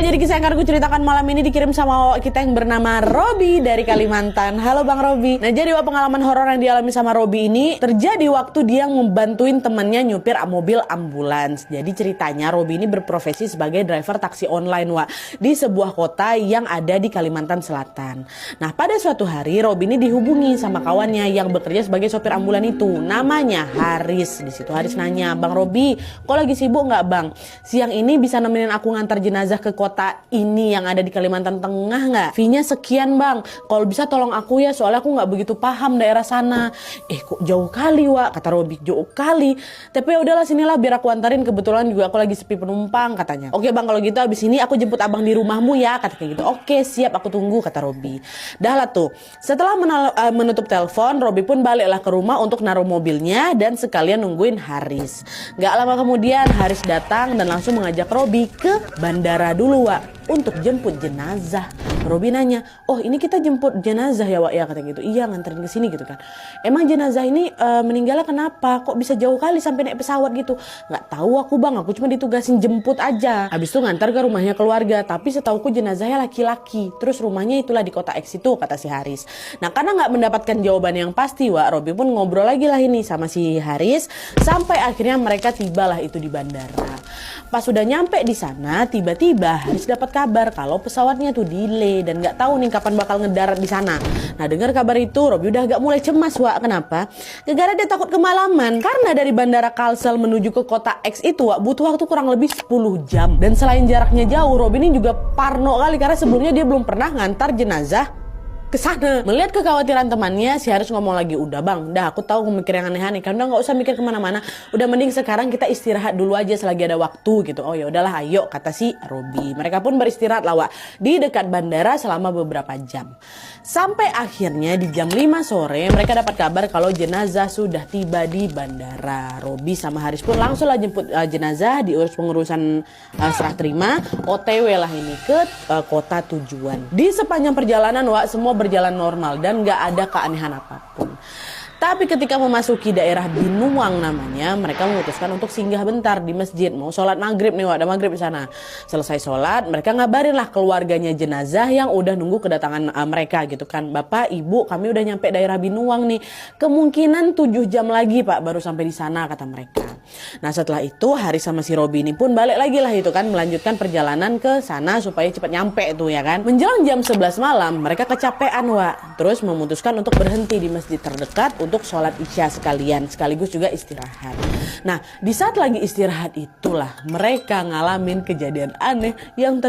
Jadi kisah yang akan aku ceritakan malam ini dikirim sama kita yang bernama Robi dari Kalimantan. Halo Bang Robi. Nah jadi pengalaman horor yang dialami sama Robi ini terjadi waktu dia membantuin temannya nyupir mobil ambulans. Jadi ceritanya Robi ini berprofesi sebagai driver taksi online di sebuah kota yang ada di Kalimantan Selatan. Nah pada suatu hari Robi ini dihubungi sama kawannya yang bekerja sebagai sopir ambulan itu. Namanya Haris. Di situ Haris nanya, Bang Robi, kok lagi sibuk nggak Bang? Siang ini bisa nemenin aku ngantar jenazah ke kota ini yang ada di Kalimantan Tengah nggak? Fee-nya sekian Bang. Kalau bisa tolong aku ya, soalnya aku nggak begitu paham daerah sana. Kok jauh kali kata Robi, jauh kali. Tapi ya udahlah sinilah biar aku antarin, kebetulan juga aku lagi sepi penumpang katanya. Oke Bang, kalau gitu abis ini aku jemput abang di rumahmu ya, katanya gitu. Oke siap, aku tunggu, kata Robi. Dah lah tuh. Setelah menutup telepon, Robi pun baliklah ke rumah untuk naruh mobilnya dan sekalian nungguin Haris. Gak lama kemudian Haris datang dan langsung mengajak Robi ke bandara dulu untuk jemput jenazah. Robi nanya, oh ini kita jemput jenazah ya ya, katanya gitu. Iya nganterin ke sini gitu kan. Emang jenazah ini meninggalnya kenapa? Kok bisa jauh kali sampai naik pesawat gitu? Nggak tahu aku Bang, aku cuma ditugasin jemput aja. Habis itu ngantar ke rumahnya keluarga. Tapi setauku jenazahnya laki-laki. Terus rumahnya itulah di kota X itu, kata si Haris. Nah karena nggak mendapatkan jawaban yang pasti Robi pun ngobrol lagi lah ini sama si Haris. Sampai akhirnya mereka tibalah itu di bandara. Pas sudah nyampe di sana, tiba-tiba Haris dapat kabar kalau pesawatnya tuh delay dan nggak tahu nih kapan bakal ngedarat di sana. Nah dengar kabar itu, Robi udah agak mulai cemas Kenapa? Gara-gara dia takut kemalaman. Karena dari bandara Kalsel menuju ke kota X itu butuh waktu kurang lebih 10 jam. Dan selain jaraknya jauh, Robi ini juga parno kali karena sebelumnya dia belum pernah ngantar jenazah ke sana. Melihat kekhawatiran temannya, si Haris ngomong lagi, udah Bang, dah aku tahu mikir yang aneh-aneh, kan udah nggak usah mikir kemana-mana, udah mending sekarang kita istirahat dulu aja selagi ada waktu gitu. Oh ya udahlah, ayo, kata si Robi. Mereka pun beristirahat di dekat bandara selama beberapa jam. Sampai akhirnya di jam 5 sore mereka dapat kabar kalau jenazah sudah tiba di bandara. Robi sama Haris pun langsung jemput jenazah, diurus pengurusan serah terima, OTW lah ini ke kota tujuan. Di sepanjang perjalanan semua berjalan normal dan gak ada keanehan apapun. Tapi ketika memasuki daerah Binuang namanya, mereka memutuskan untuk singgah bentar di masjid. Mau sholat maghrib nih, ada maghrib di sana. Selesai sholat, mereka ngabarin lah keluarganya jenazah yang udah nunggu kedatangan mereka gitu kan. Bapak, Ibu, kami udah nyampe daerah Binuang nih. Kemungkinan 7 jam lagi Pak baru sampai di sana, kata mereka. Nah setelah itu Haris sama si Robi ini pun balik lagi lah itu kan, melanjutkan perjalanan ke sana supaya cepat nyampe itu ya kan. Menjelang jam 11 malam mereka kecapean terus memutuskan untuk berhenti di masjid terdekat untuk sholat isya sekaligus juga istirahat. Nah di saat lagi istirahat itulah mereka ngalamin kejadian aneh yang